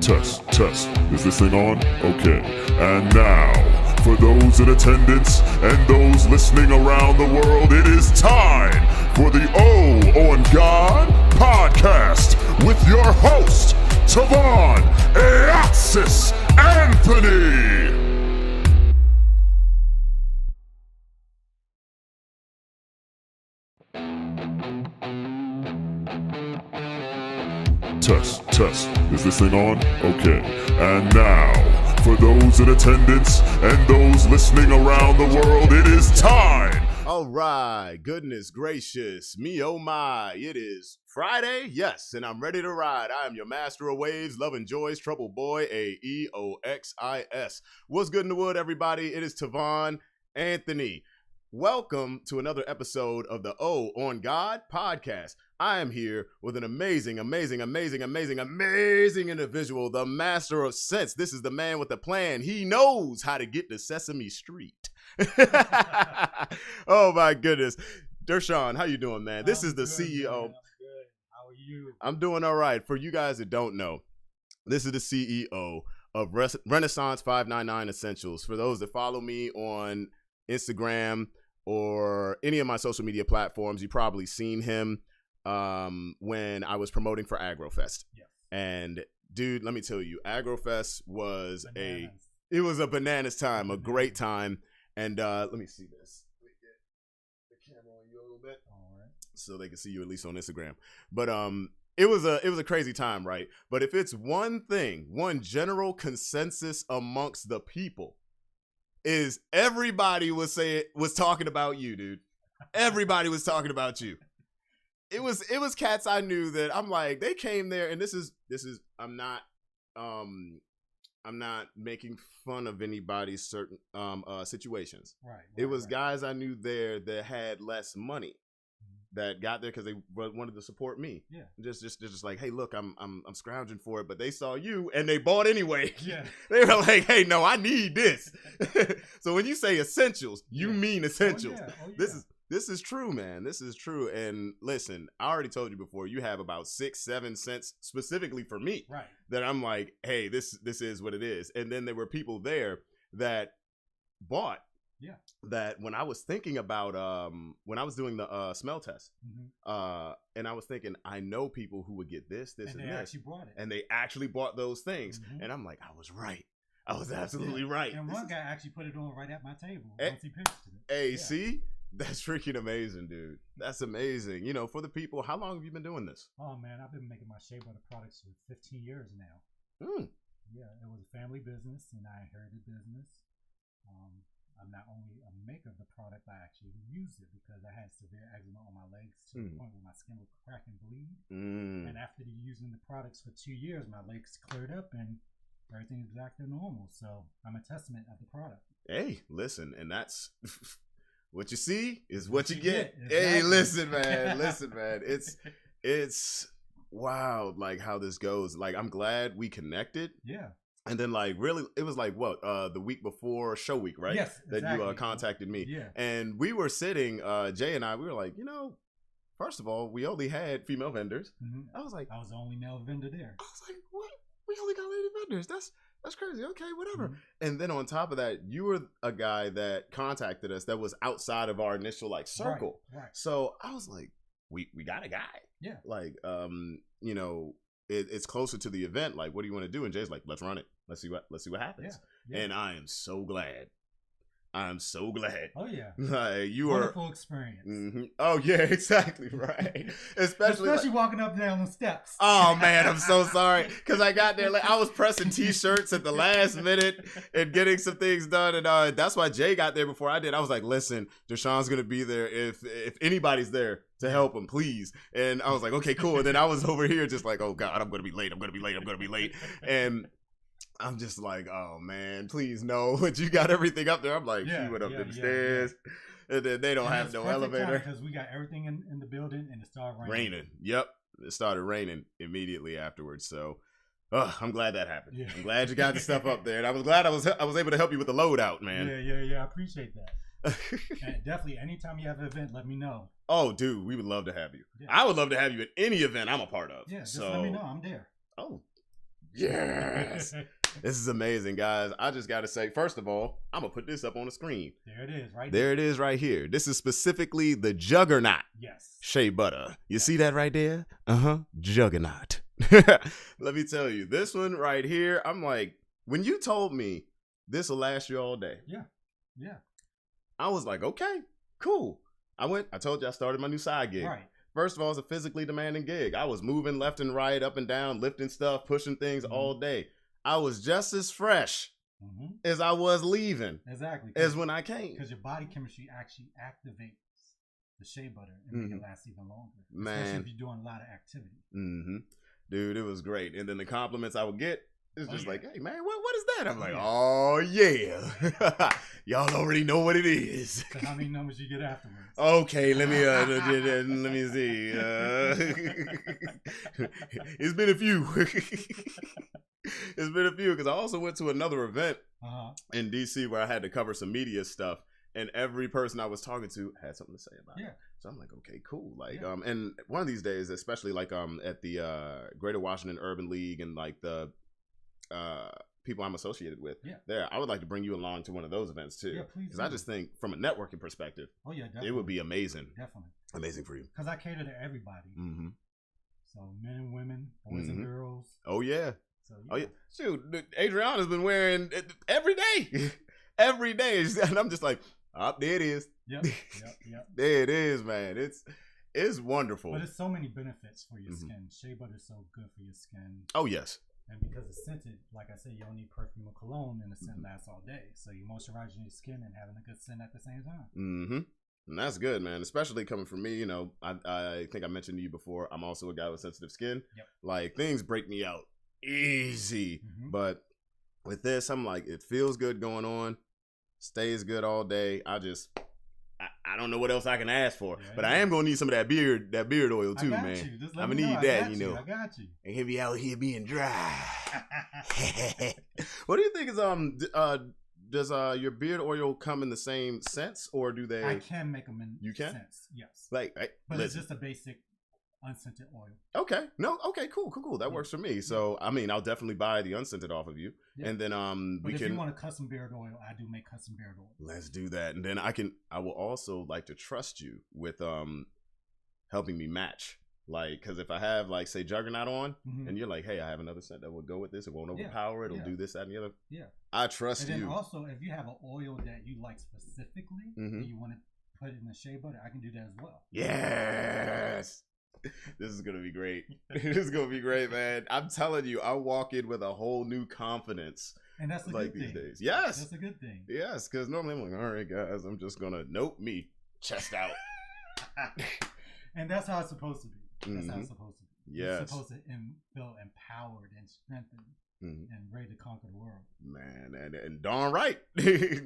Test, test. Is this thing on? Okay. And now, for those in attendance and those listening around the world, it is time for the O on God podcast with your host, Tavon Eaxis Anthony. Test, test. Is this thing on? Okay. And now, for those in attendance and those listening around the world, it is time. All right. Goodness gracious. Me, oh my. It is Friday. Yes. And I'm ready to ride. I am your master of waves, love and joys, trouble boy, AEOXIS. What's good in the wood, everybody? It is Tavon Anthony. Welcome to another episode of the O on God podcast. I am here with an amazing individual, the master of sense. This is the man with the plan. He knows how to get to Sesame Street. Oh my goodness. Durshon, how you doing, man? This is the CEO. Man. I'm good. How are you? I'm doing all right. For you guys that don't know, this is the CEO of Renaissance599 Essentials. For those that follow me on Instagram or any of my social media platforms, you've probably seen him when I was promoting for Aggrofest. Yes. And dude, let me tell you, Aggrofest was Bananas. it was a bananas time, a great time. And let me see this. Let me get the camera on you a little bit. All right. So they can see you at least on Instagram. But it was a crazy time, right? But if it's one thing, one general consensus amongst the people is everybody was talking about you, dude. Everybody was talking about you. It was cats I knew that I'm like, they came there, and this is I'm not making fun of anybody's certain situations. Right. It was guys I knew there that had less money that got there because they wanted to support me. Yeah. Just like, hey, look, I'm scrounging for it, but they saw you and they bought anyway. Yeah. They were like, hey, no, I need this. So when you say essentials, you mean essentials. Oh, yeah. This is true, man. This is true. And listen, I already told you before, you have about 6-7 cents specifically for me. Right. That I'm like, hey, this is what it is. And then there were people there that bought. Yeah. That when I was thinking about when I was doing the smell test, and I was thinking, I know people who would get this, and they this, actually brought it, and they actually bought those things, and I'm like, I was right. I was absolutely right. And one guy actually put it on right at my table once he pitched it. Hey, see, that's freaking amazing, dude. That's amazing. You know, for the people, how long have you been doing this? Oh man, I've been making my shea butter products for 15 years now. Yeah, it was a family business, and I inherited business. I'm not only a maker of the product, I actually use it because I had severe eczema on my legs to the point where my skin would crack and bleed. And after using the products for 2 years, my legs cleared up and everything is back to normal. So I'm a testament of the product. Hey, listen, and that's what you see is what you get. Exactly. Hey, listen, man. It's wild, like how this goes. Like, I'm glad we connected. Yeah. And then, like, really, it was like what the week before show week, right? Yes, exactly. That you contacted me. Yeah. And we were sitting, Jay and I, we were like, you know, first of all, we only had female vendors. I was like, I was the only male vendor there. I was like, what? We only got lady vendors. That's crazy. Okay, whatever. And then on top of that, you were a guy that contacted us that was outside of our initial like circle. Right. So I was like, we got a guy. Yeah. Like, you know, it's closer to the event. Like, what do you want to do? And Jay's like, let's run it. Let's see what happens. Yeah. And I am so glad. Oh yeah. Like, you wonderful experience. Oh yeah, exactly right. Especially walking up and down the steps. Oh man, I'm so sorry because I got there. Like, I was pressing T-shirts at the last minute and getting some things done, and that's why Jay got there before I did. I was like, listen, Durshon's gonna be there if anybody's there to help him, please. And I was like, okay, cool. And then I was over here just like, oh God, I'm gonna be late. And I'm just like, oh man, please no. But you got everything up there. I'm like, you went up them stairs. And then they don't have no elevator. Because we got everything in the building and it started raining. Yep. It started raining immediately afterwards. So I'm glad that happened. Yeah. I'm glad you got the stuff up there. And I was glad I was able to help you with the loadout, man. Yeah. I appreciate that. And definitely, anytime you have an event, let me know. Oh, dude, we would love to have you. Yeah. I would love to have you at any event I'm a part of. Yeah, just so, let me know. I'm there. Oh, yes. This is amazing, guys. I just got to say, first of all, I'm going to put this up on the screen. There it is, right there. It is right here. This is specifically the Juggernaut. Yes. Shea butter. You see that right there? Juggernaut. Let me tell you, this one right here, I'm like, when you told me this will last you all day. Yeah. Yeah. I was like, okay, cool. I told you I started my new side gig. Right. First of all, it's a physically demanding gig. I was moving left and right, up and down, lifting stuff, pushing things all day. I was just as fresh as I was leaving. Exactly. As when I came. Because your body chemistry actually activates the shea butter and make it last even longer. Man. Especially if you're doing a lot of activity. Dude, it was great. And then the compliments I would get, it's just like, hey, man, what is that? I'm like, oh, yeah. Y'all already know what it is. So how many numbers you get afterwards? Okay, let me see. It's been a few. It's been a few because I also went to another event in DC where I had to cover some media stuff, and every person I was talking to had something to say about it. So I'm like, okay, cool. Like, and one of these days, especially like at the Greater Washington Urban League and like the people I'm associated with there, I would like to bring you along to one of those events too. Yeah, please. Because I just think from a networking perspective, definitely. it would be amazing. Definitely. Amazing for you. Because I cater to everybody. So men and women, boys and girls. Oh, yeah. So, oh, yeah. Shoot, Adriana's been wearing it every day. Every day. And I'm just like, oh, there it is. Yep. There it is, man. It's wonderful. But it's so many benefits for your skin. Shea butter is so good for your skin. Oh, yes. And because it's scented, like I said, you don't need perfume or cologne, and the scent lasts all day. So you're moisturizing your skin and having a good scent at the same time. And that's good, man. Especially coming from me, you know, I think I mentioned to you before, I'm also a guy with sensitive skin. Like, things break me out easy. But with this, I'm like, it feels good going on, stays good all day. I don't know what else I can ask for, but I am gonna need some of that beard oil too, man. I'm gonna need that, you know. I got you. And he'll be out here being dry. What do you think is does your beard oil come in the same scents, or do they? I can make them in scents, yes. Like, but it's just a basic unscented oil. Okay. No. Okay. Cool. That works for me. So I mean, I'll definitely buy the unscented off of you, and then but if you want a custom beard oil, I do make custom beard oil. Let's do that, and then I will also like to trust you with helping me match. Like, because if I have, like, say, Juggernaut on, and you're like, hey, I have another scent that will go with this. It won't overpower it. It'll do this, that, and the other. I trust you. And then also, if you have an oil that you like specifically, and you want to put it in the shea butter, I can do that as well. Yes. This is going to be great. This is going to be great, man. I'm telling you, I walk in with a whole new confidence. And that's a like good these thing. days. Yes. That's a good thing. Yes, because normally I'm like, all right, guys, I'm just going to, nope, me, chest out. And that's how it's supposed to be. That's how it's supposed to be. Yes. It's supposed to feel empowered and strengthened and ready to conquer the world. Man, and darn right.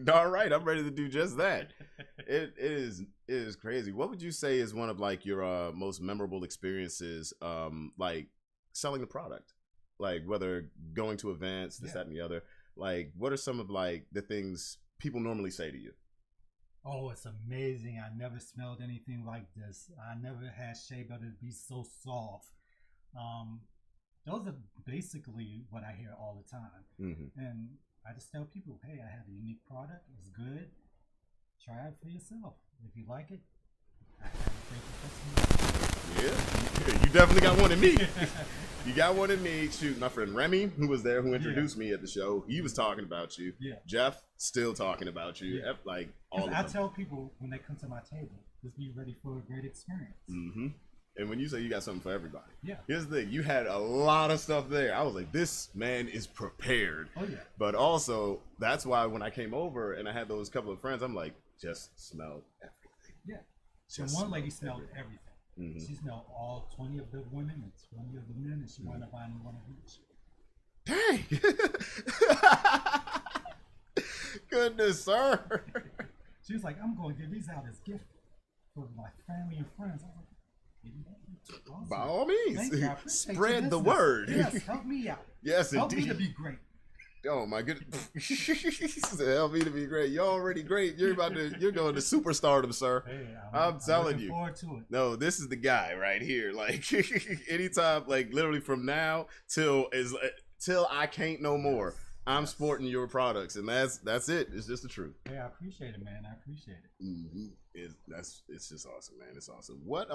Darn right. I'm ready to do just that. It is crazy. What would you say is one of, like, your most memorable experiences, like, selling the product? Like, whether going to events, this, that, and the other. Like, what are some of, like, the things people normally say to you? Oh, it's amazing. I never smelled anything like this. I never had shea butter be so soft. Those are basically what I hear all the time. And I just tell people, hey, I have a unique product. It's good. Try it for yourself. If you like it, I have a great customer. Yeah, you definitely got one in me. You got one in me. Shoot, my friend Remy, who was there, who introduced me at the show, he was talking about you. Jeff, still talking about you. Like, all of them. I tell people when they come to my table, just be ready for a great experience. And when you say you got something for everybody, here's the thing. You had a lot of stuff there. I was like, this man is prepared. Oh, yeah. But also, that's why when I came over and I had those couple of friends, I'm like, just smell everything. Yeah. So one lady smelled everything. She smelled all 20 of the women and 20 of the men, and she wound up buying one of each. Dang! Goodness, sir. She was like, I'm going to give these out as gifts for my family and friends. I was like, awesome. By all means, you. spread the word. Yes, help me out. Yes, help indeed. me to be great. Oh my goodness. He said, help me to be great. You're already great. You're going to superstardom, sir. Hey, I'm telling looking you. forward to it. No, this is the guy right here. Like anytime, like literally from now till I can't no more. I'm sporting your products, and that's it. It's just the truth. Hey, I appreciate it, man. I appreciate it. Mm-hmm. It's just awesome, man. It's awesome. What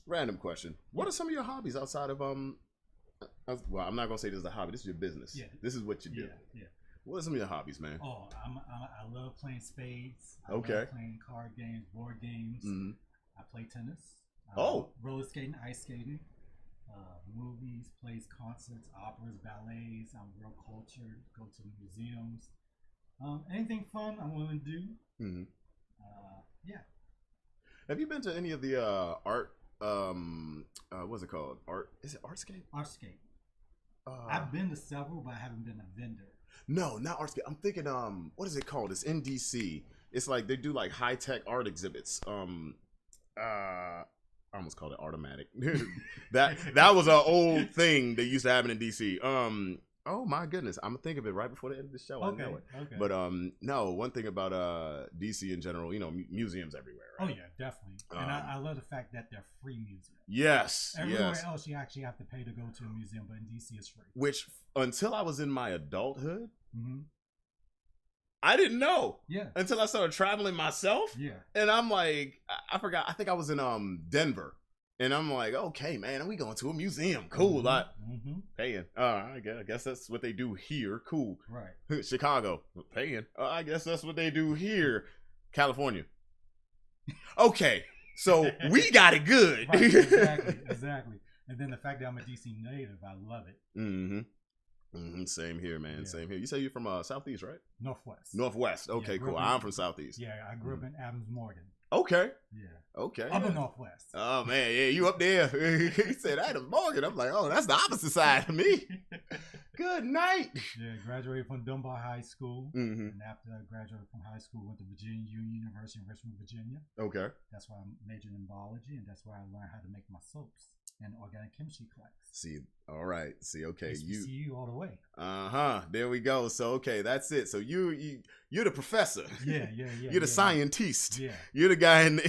random question? What are some of your hobbies outside of well, I'm not gonna say this is a hobby. This is your business. Yeah. This is what you do. Yeah. What are some of your hobbies, man? Oh, I love playing spades. I Okay. love playing card games, board games. Mm-hmm. I play tennis. Roller skating, ice skating. Movies, plays, concerts, operas, ballets. I'm real cultured. Go to museums. Anything fun I'm willing to do. Mm-hmm. Yeah. Have you been to any of the art? What's it called? Art? Is it Artscape? Artscape. I've been to several, but I haven't been a vendor. No, not Artscape. I'm thinking, what is it called? It's in DC. It's like they do like high tech art exhibits. I almost called it Artomatic. that was an old thing that used to happen in DC. Oh my goodness, I'm gonna think of it right before the end of the show. Okay, I know it. Okay. But no, one thing about DC in general, museums everywhere. Right? Oh yeah, definitely. And I love the fact that they're free museums. Yes. Everywhere else you actually have to pay to go to a museum, but in DC it's free. Which until I was in my adulthood, mm-hmm. I didn't know. Yeah. Until I started traveling myself. Yeah. And I'm like, I forgot. I think I was in Denver. And I'm like, okay, man, we going to a museum. Cool. Mm-hmm. Paying. I guess that's what they do here. Cool. Right. Chicago. Paying. I guess that's what they do here. California. Okay. So we got it good. Right, exactly. And then the fact that I'm a DC native, I love it. Mm-hmm. Same here, man. Yeah. Same here. You say you're from Southeast, right? Northwest. Okay, cool. I'm from Southeast. Yeah, I grew up in Adams Morgan. Okay. Yeah. Okay. Upper Northwest. Oh man, yeah, you up there. He said Adams Morgan. I'm like, oh, that's the opposite side of me. Good night. Yeah, graduated from Dunbar High School. Mm-hmm. And after I graduated from high school, went to Virginia Union University in Richmond, Virginia. Okay. That's why I majored in biology, and that's where I learned how to make my soaps and organic chemistry class. See, all right. See, okay, HBCU all the way. There we go. So okay, that's it. So you're the professor. Yeah. You're the scientist. Yeah. You're the guy in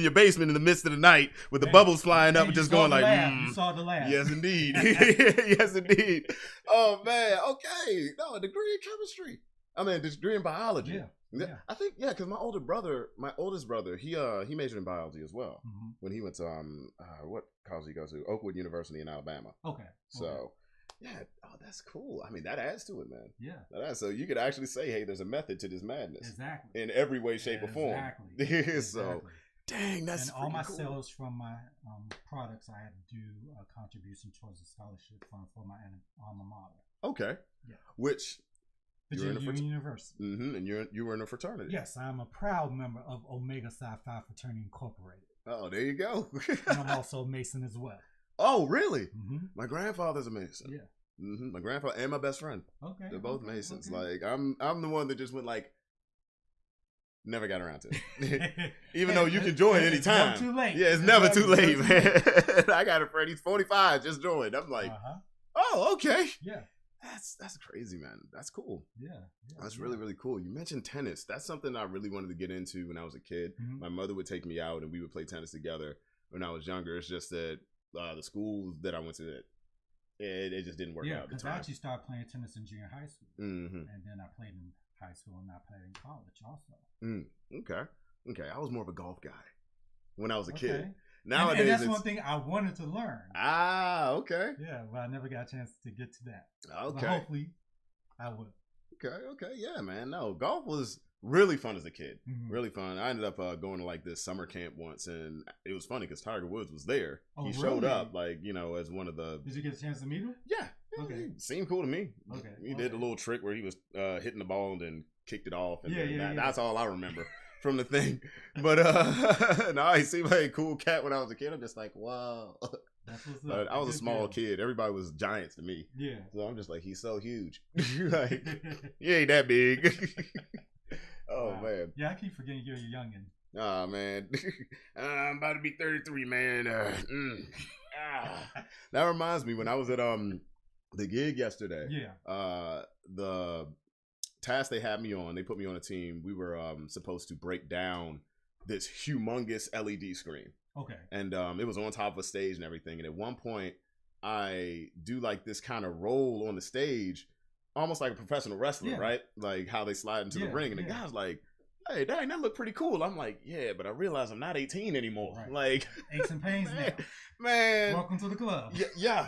your basement in the midst of the night with the bubbles flying up and just going like, You saw the lab. Yes, indeed. Yes, indeed. Oh man. Okay. No, a degree in chemistry. I mean, a degree in biology. Yeah. I think because my oldest brother, he majored in biology as well. Mm-hmm. When he went to what college did he go to? Oakwood University in Alabama. Okay. So yeah, that's cool. I mean, that adds to it, man. Yeah. So you could actually say, hey, there's a method to this madness. Exactly. In every way, shape, or form. Exactly. So dang, that's and all my cool. sales from my products, I had to do a contribution towards the scholarship fund for my alma mater. Okay. Yeah. Which Virginia Union University. Mm-hmm. And you were in a fraternity. Yes, I'm a proud member of Omega Psi Phi Fraternity Incorporated. Oh, there you go. And I'm also a Mason as well. Oh, really? Mm-hmm. My grandfather's a Mason. Yeah. Mm-hmm. My grandfather and my best friend. Okay. They're both Masons. Okay. Like I'm the one that just went like. Never got around to it. Even though you can join anytime. It's never too late. Yeah, it's never too late, man. I got a friend. He's 45. Just joined. I'm like, oh, okay. Yeah. That's crazy, man. That's cool. Yeah. That's really, really cool. You mentioned tennis. That's something I really wanted to get into when I was a kid. Mm-hmm. My mother would take me out and we would play tennis together when I was younger. It's just that the schools that I went to, it just didn't work out. Yeah, because I actually started playing tennis in junior high school. Mm-hmm. And then I played in high school and I played in college also. Okay. I was more of a golf guy when I was a kid. Nowadays, and that's one thing I wanted to learn. Okay. Yeah, but I never got a chance to get to that. Okay. But hopefully, I will. Okay. Yeah, man. No, golf was really fun as a kid. Mm-hmm. Really fun. I ended up going to like this summer camp once, and it was funny because Tiger Woods was there. He showed up, like, as one of the. Did you get a chance to meet him? Yeah. Okay. He seemed cool to me. Okay. He did a little trick where he was hitting the ball and then kicked it off, and that's all I remember. From the thing, but no, he seemed like a cool cat when I was a kid. I'm just like, wow. That's what's but up. I was a small kid. Everybody was giants to me. Yeah. So I'm just like, he's so huge. Like, he ain't that big. Oh wow. Man. Yeah, I keep forgetting you're a youngin. Oh man, I'm about to be 33, man. That reminds me when I was at the gig yesterday. Yeah. The task they had me on, they put me on a team. We were supposed to break down this humongous LED screen. Okay. And it was on top of a stage and everything. And at one point, I do like this kind of roll on the stage, almost like a professional wrestler, right? Like how they slide into the ring. And the guy's like, hey, dang, that looked pretty cool. I'm like, yeah, but I realize I'm not 18 anymore. Right. Like, aches and pains now. Man. Welcome to the club. Yeah.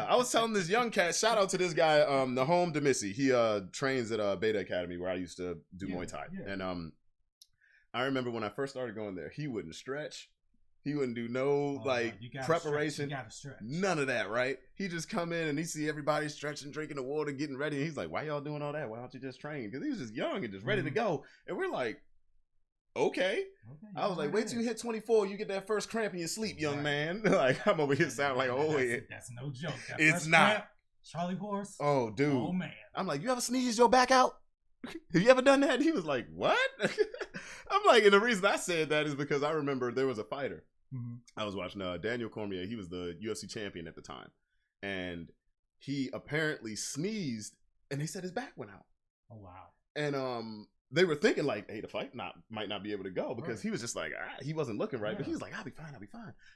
I was telling this young cat, shout out to this guy, Nahom Demisi. He trains at Beta Academy where I used to do Muay Thai. Yeah. And I remember when I first started going there, he wouldn't stretch. He wouldn't do no preparation. You gotta stretch. None of that, right? He just come in and he see everybody stretching, drinking the water, getting ready. And he's like, why y'all doing all that? Why don't you just train? Because he was just young and just ready to go. And we're like, okay. I was like, wait till you hit 24, you get that first cramp in your sleep, young man. Like, I'm over here sounding like, oh, that's no joke. That it's not. Cramp, Charlie horse. Oh, dude. Oh, man. I'm like, you ever sneezed your back out? Have you ever done that? And he was like, what? I'm like, and the reason I said that is because I remember there was a fighter. Mm-hmm. I was watching Daniel Cormier. He was the UFC champion at the time. And he apparently sneezed and they said his back went out. Oh, wow. And they were thinking like, hey, the fight might not be able to go because he was just like, he wasn't looking right. But he was like, I'll be fine.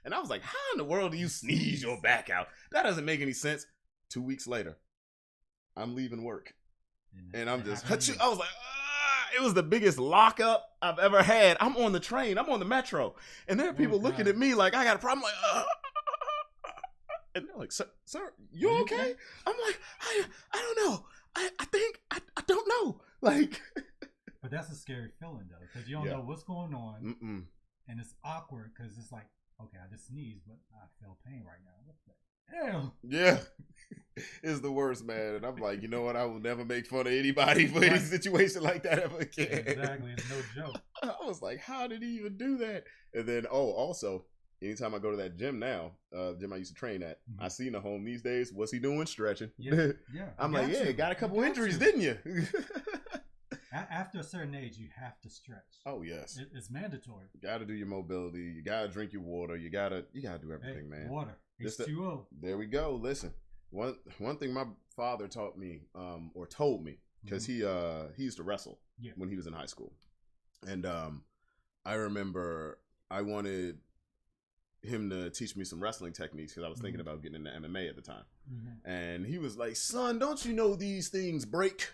And I was like, how in the world do you sneeze your back out? That doesn't make any sense. 2 weeks later, I'm leaving work. And I'm just, I was like, it was the biggest lockup I've ever had. I'm on the train. I'm on the metro. And there are people looking at me like, I got a problem. I'm like, and they're like, sir, you okay? I'm like, I don't know. I think, I don't know. Like. But that's a scary feeling, though, because you don't know what's going on. And it's awkward because it's like, okay, I just sneezed, but I feel pain right now. What the hell? Yeah. It's the worst, man. And I'm like, you know what? I will never make fun of anybody for any situation like that ever again. Exactly. It's no joke. I was like, how did he even do that? And then, also, anytime I go to that gym now, gym I used to train at, I see Nahom these days. What's he doing? Stretching. Yeah. I'm like, got a couple injuries, didn't you? After a certain age, you have to stretch. Oh, yes. It's mandatory. You got to do your mobility. You got to drink your water. You got to do everything, man. Water. H2O. There we go. Listen. One thing my father taught me, or told me, because he used to wrestle when he was in high school, and I remember I wanted him to teach me some wrestling techniques because I was thinking about getting into MMA at the time, and he was like, "Son, don't you know these things break?"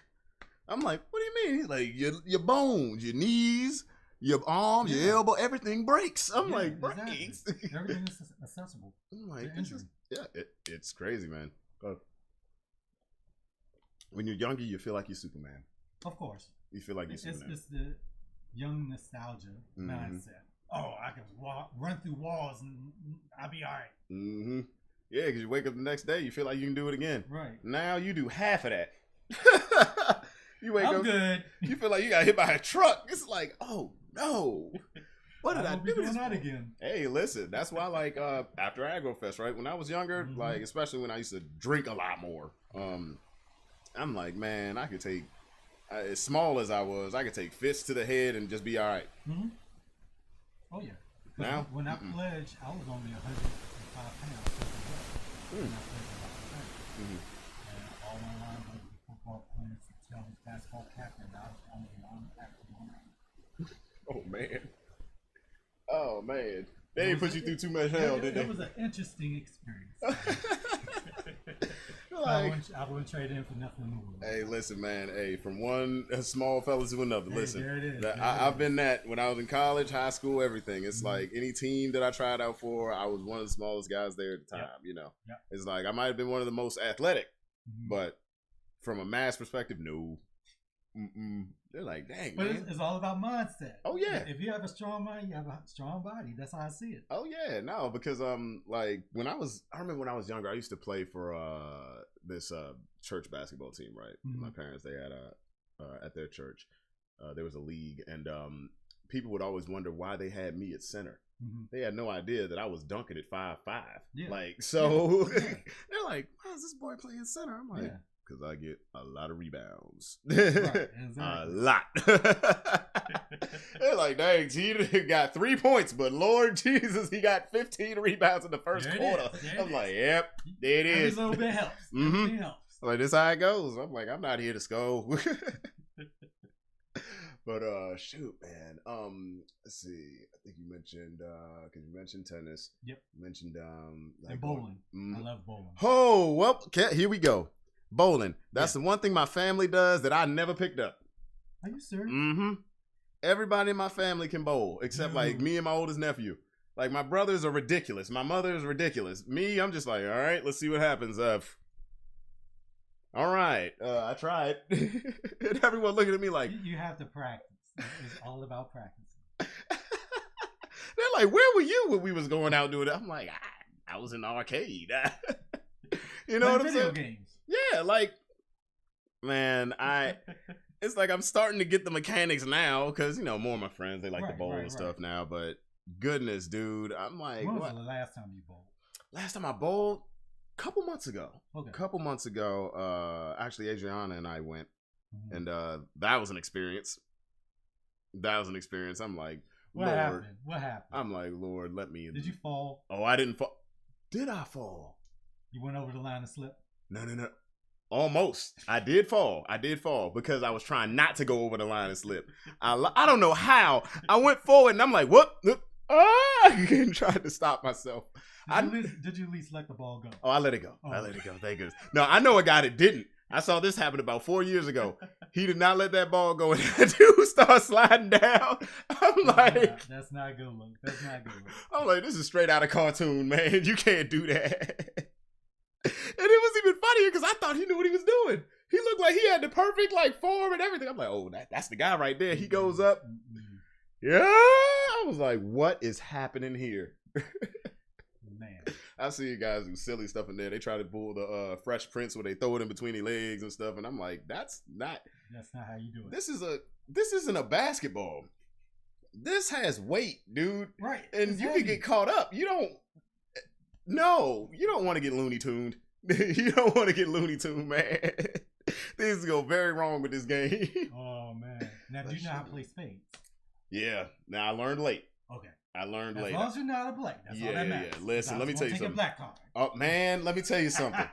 I'm like, "What do you mean?" He's like, "Your bones, your knees, your arm, your elbow, everything breaks." I'm like, "Breaks." Exactly. Everything is accessible. I'm like, it's crazy, man. When you're younger, you feel like you're Superman. Of course. You feel like you're Superman. It's the young nostalgia mindset. Oh, I can run through walls and I'll be all right. Yeah, because you wake up the next day, you feel like you can do it again. Right. Now you do half of that. You wake I'm up, good. You feel like you got hit by a truck. It's like, oh no. What did I do? Doing that again. Hey, listen, that's why like after Aggrofest, right? When I was younger, like especially when I used to drink a lot more, I'm like, man, I could take as small as I was, I could take fists to the head and just be all right. Oh yeah. Now when I pledged, I was only 105 pounds. And all my life, I was a football player, basketball captain. I was only Oh man. Oh man, they didn't put you through too much hell, did they? It was an interesting experience. I wouldn't trade in for nothing in the world. Hey, listen, man. Hey, from one small fella to another. Hey, listen, there it is. I've been that when I was in college, high school, everything. It's like any team that I tried out for, I was one of the smallest guys there at the time. You know, it's like I might have been one of the most athletic, but from a mass perspective, no. They're like, dang, but man. It's all about mindset. Oh yeah. If you have a strong mind, you have a strong body. That's how I see it. Oh yeah, no, because like I remember when I was younger, I used to play for this church basketball team, right? My parents, they had at their church, there was a league, and people would always wonder why they had me at center. They had no idea that I was dunking at 5'5". Like, so they're like, why is this boy playing center? I'm like, because I get a lot of rebounds. Right, A exactly. lot. They're like, dang, he got 3 points, but Lord Jesus, he got 15 rebounds in the first quarter. I'm like, yep, there it is. Every little bit helps. Mhm. Everything helps. Like, this how it goes. I'm like, I'm not here to score. But shoot, man. Let's see. I think you mentioned because you mentioned tennis. Yep. You mentioned like And bowling. Mhm. I love bowling. Oh, well, here we go. Bowling. That's Yeah. the one thing my family does that I never picked up. Are you serious? Mm-hmm. Everybody in my family can bowl except like Dude. me and my oldest nephew. Like my brothers are ridiculous. My mother is ridiculous. Me, I'm just like, all right, let's see what happens. All right, I tried. And everyone looking at me like, You have to practice. It's all about practice. they're like, where were you when we was going out doing it? I'm like, I was in the arcade. You know what I'm Video saying? games. Yeah, like, man, it's like I'm starting to get the mechanics now because, you know, more of my friends, they like to Right, bowl right, and stuff now. But goodness, dude, I'm like, When was what? the last time you bowled? Last time I bowled? Couple months ago. Okay. Couple months ago, actually, Adriana and I went, Mhm. and that was an experience. That was an experience. I'm like, What Lord. happened? What happened? I'm like, Lord, let me. Did you fall? Oh, I didn't fall. Did I fall? You went over the line and slipped? No. Almost. I did fall because I was trying not to go over the line and slip. I don't know how. I went forward and I'm like, whoop. And tried to stop myself. Did you at least let the ball go? Oh, I let it go. Oh. I let it go. Thank goodness. No, I know a guy that didn't. I saw this happen about 4 years ago. He did not let that ball go, and that dude started sliding down. I'm like, that's not good look. That's not good look. I'm like, this is straight out of cartoon, man. You can't do that. And it was even funnier because I thought he knew what he was doing. He looked like he had the perfect like form and everything. I'm like, oh, that's the guy right there. He goes up. Yeah. I was like, what is happening here? Man. I see you guys do silly stuff in there. They try to pull the Fresh Prince where they throw it in between their legs and stuff. And I'm like, that's not how you do it. This isn't a basketball. This has weight, dude. Right. And you can get caught up. You don't want to get Looney Tuned. You don't want to get Looney Tuned, man. Things go very wrong with this game. Oh, man. Now, do you know how to play spades? Yeah. Now, I learned late. Okay. I learned As late. long as you know how to play. That's all that matters. Yeah. Listen, let me tell you something. Take a black card. Oh, man, let me tell you something.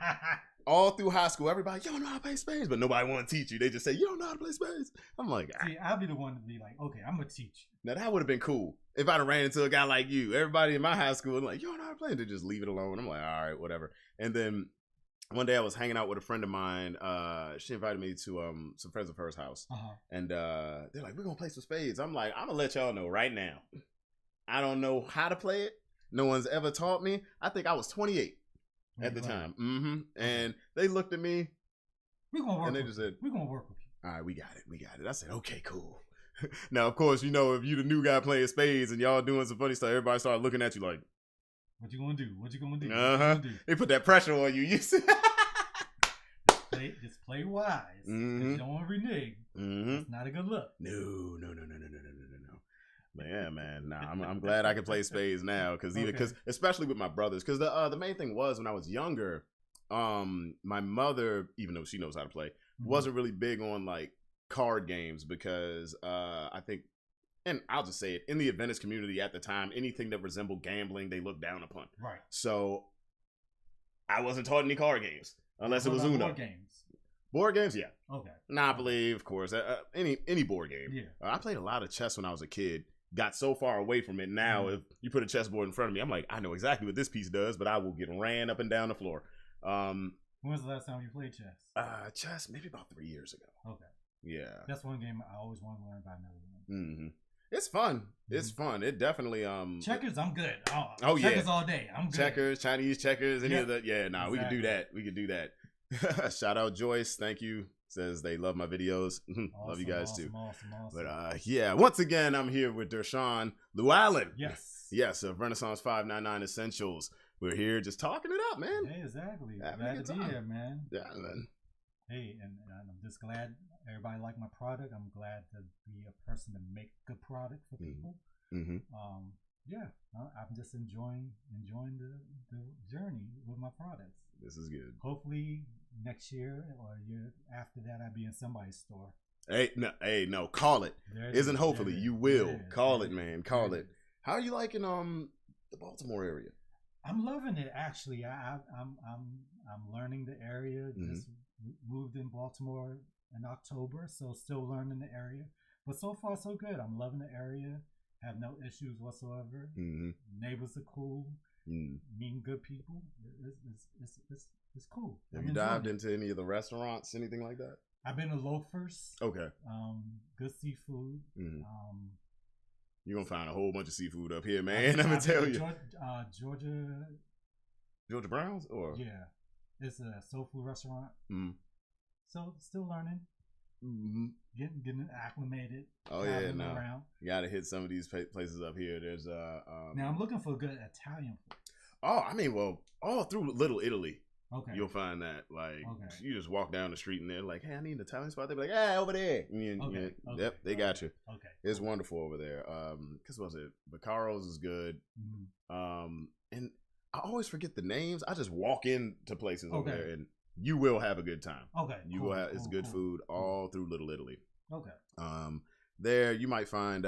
All through high school, everybody, you don't know how to play spades, but nobody want to teach you. They just say, you don't know how to play spades. I'm like, See, I'll be the one to be like, okay, I'm going to teach you. Now, that would have been cool if I'd have ran into a guy like you. Everybody in my high school was like, you don't know how to play. They just leave it alone. I'm like, all right, whatever. And then one day I was hanging out with a friend of mine. She invited me to some friends of hers house. Uh-huh. And they're like, we're going to play some spades. I'm like, I'm going to let y'all know right now. I don't know how to play it. No one's ever taught me. I think I was 28 at the time. Mm-hmm. And they looked at me. We're going to work and they with just you. said, We're going to work with you. all right, we got it. I said, okay, cool. Now, of course, you know, if you the new guy playing spades and y'all doing some funny stuff, everybody started looking at you like, what you gonna do? What you gonna do? uh-huh. They put that pressure on you. Just play wise. Mm-hmm. You don't want to renege. Mm-hmm. It's not a good look. No. But yeah, man. Nah, I'm glad I can play spades now because especially with my brothers, because the main thing was when I was younger, my mother, even though she knows how to play, wasn't really big on like card games because I think, and I'll just say it, in the Adventist community at the time, anything that resembled gambling, they looked down upon. Right. So I wasn't taught any card games unless it was Uno. Board games. Board games, yeah. Okay. Monopoly, of course. Any board game. Yeah. I played a lot of chess when I was a kid. Got so far away from it. Now, if you put a chessboard in front of me, I'm like, I know exactly what this piece does, but I will get ran up and down the floor. When was the last time you played chess? Chess, maybe about 3 years ago. Okay. Yeah. That's one game I always want to learn about another one. Mm-hmm. It's fun. It's fun. It definitely checkers, I'm good. Oh yeah. Checkers all day. I'm good. Checkers, Chinese checkers, any of that. Yeah, exactly. We could do that. We could do that. Shout out Joyce. Thank you. Says they love my videos. Awesome, love you guys too. Awesome. But yeah, once again, I'm here with Durshon Louallen. Yes, of Renaissance599 Essentials. We're here just talking it up, man. Hey, exactly. Having Glad a good to be time. here, man. Yeah, man. Hey, and I'm just glad everybody liked my product. I'm glad to be a person to make good product for people. Mm-hmm. I'm just enjoying the journey with my products. This is good. Hopefully, next year or a year after that, I'll be in somebody's store. Hey, no, call it. Isn't hopefully you will call it, man. Call it. How are you liking the Baltimore area? I'm loving it actually. I'm learning the area. Just moved in Baltimore in October, so still learning the area. But so far so good. I'm loving the area. Have no issues whatsoever. Neighbors are cool. Meeting good people. It's cool. Have you dived into any of the restaurants, anything like that? I've been to Loafers. Okay. Good seafood. You're gonna find a whole bunch of seafood up here, man. I'm gonna tell you. Georgia Brown's, or it's a soul food restaurant. So still learning. Getting acclimated. Oh yeah, no. Around. You gotta hit some of these places up here. There's now I'm looking for good Italian food. Oh, I mean, well, all through Little Italy. Okay. You'll find that. Like, you just walk down the street and they're like, hey, I need an Italian spot. They're like, hey, over there. Yep, they got you. Okay. It's wonderful over there. Because what was it? Baccaro's is good. And I always forget the names. I just walk into places over there and you will have a good time. Okay. You will have, it's good food all through Little Italy. Okay. There you might find,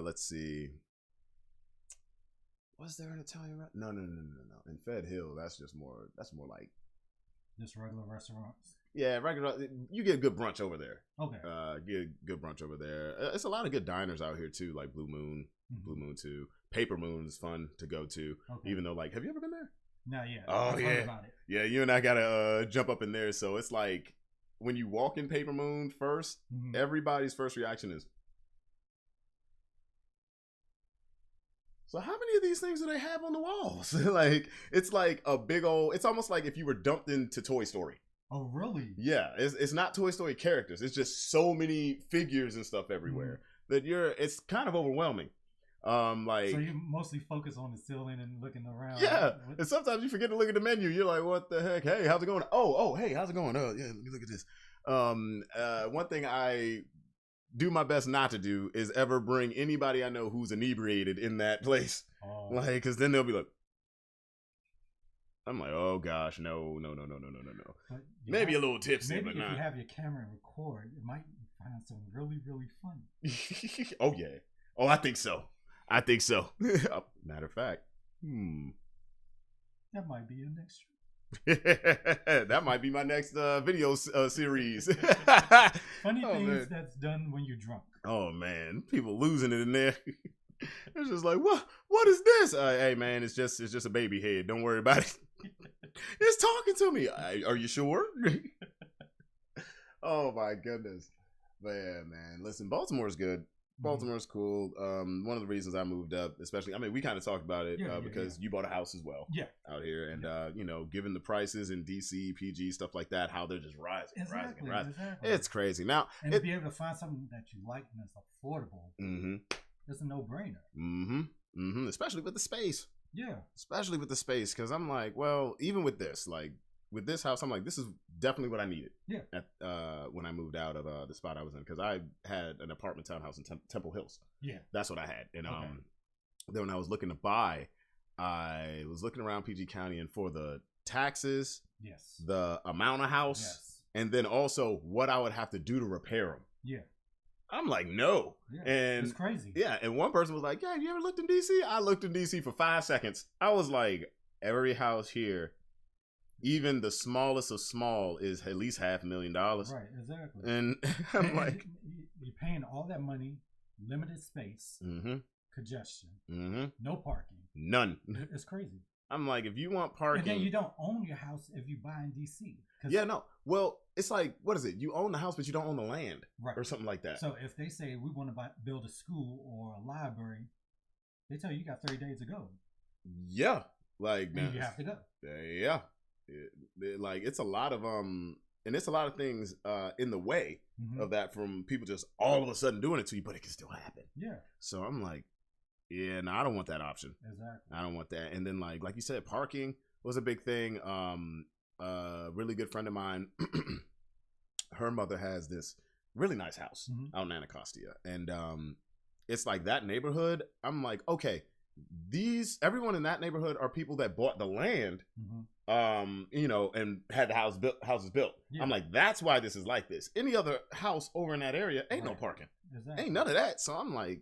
let's see. Was there an Italian restaurant? No. In Fed Hill, that's more like just regular restaurants. Yeah, regular. You get good brunch over there. Okay. Get good brunch over there. It's a lot of good diners out here too, like Blue Moon, Blue Moon 2. Paper Moon is fun to go to. Even though, like, have you ever been there? Not yet. Oh yeah. About it. Yeah, you and I gotta jump up in there. So it's like when you walk in Paper Moon first, everybody's first reaction is, so how many of these things do they have on the walls? Like, it's like a big old, it's almost like if you were dumped into Toy Story. Oh, really? Yeah, it's not Toy Story characters. It's just so many figures and stuff everywhere that it's kind of overwhelming. Like, so you mostly focus on the ceiling and looking around. Yeah, and sometimes you forget to look at the menu. You're like, what the heck? Hey, how's it going? Oh, hey, how's it going? Oh, yeah, let me look at this. One thing I do my best not to do is ever bring anybody I know who's inebriated in that place. Like, because then they'll be like, I'm like, oh gosh, no. Maybe a little tipsy, maybe but if not. You have your camera and record, you might find something really, really funny. Oh yeah. Oh, I think so. Matter of fact, that might be your next. That might be my next video series. Funny things that's done when you're drunk. Oh man, people losing it in there. It's just like, what is this? Hey man, it's just a baby head. Don't worry about it. It's talking to me. Are you sure? Oh my goodness. Man, listen, Baltimore's good. Baltimore's cool. One of the reasons I moved up, especially, I mean, we kind of talked about it because you bought a house as well out here. And, you know, given the prices in DC, PG, stuff like that, how they're just rising. Exactly. It's crazy. Now, and to be able to find something that you like and it's affordable, it's a no-brainer. Especially with the space. Yeah. Especially with the space. Because I'm like, well, even with this, like, with this house, I'm like, this is definitely what I needed. Yeah. When I moved out of the spot I was in, because I had an apartment townhouse in Temple Hills. Yeah. That's what I had. And then when I was looking to buy, I was looking around PG County, and for the taxes, the amount of house, and then also what I would have to do to repair them. Yeah. I'm like, no. Yeah, and it's crazy. Yeah. And one person was like, yeah, have you ever looked in DC? I looked in DC for 5 seconds. I was like, every house here, even the smallest of small, is at least $500,000. Right, exactly. And I'm like, you're paying all that money, limited space, congestion, no parking, none. It's crazy. I'm like, if you want parking, and then you don't own your house if you buy in DC. Yeah, no. Well, it's like, what is it? You own the house, but you don't own the land, right, or something like that. So if they say we want to build a school or a library, they tell you got 30 days to go. Yeah, like, man, you have to go. Yeah. Like, it's a lot of and it's a lot of things in the way of that, from people just all of a sudden doing it to you, but it can still happen. Yeah. So I'm like, yeah, no, I don't want that option. Exactly. I don't want that. And then like you said, parking was a big thing. A really good friend of mine, her mother has this really nice house out in Anacostia, and it's like that neighborhood. I'm like, okay, everyone in that neighborhood are people that bought the land, and had the houses built. Yeah. I'm like, that's why this is like this. Any other house over in that area ain't no parking. Exactly. Ain't none of that. So I'm like,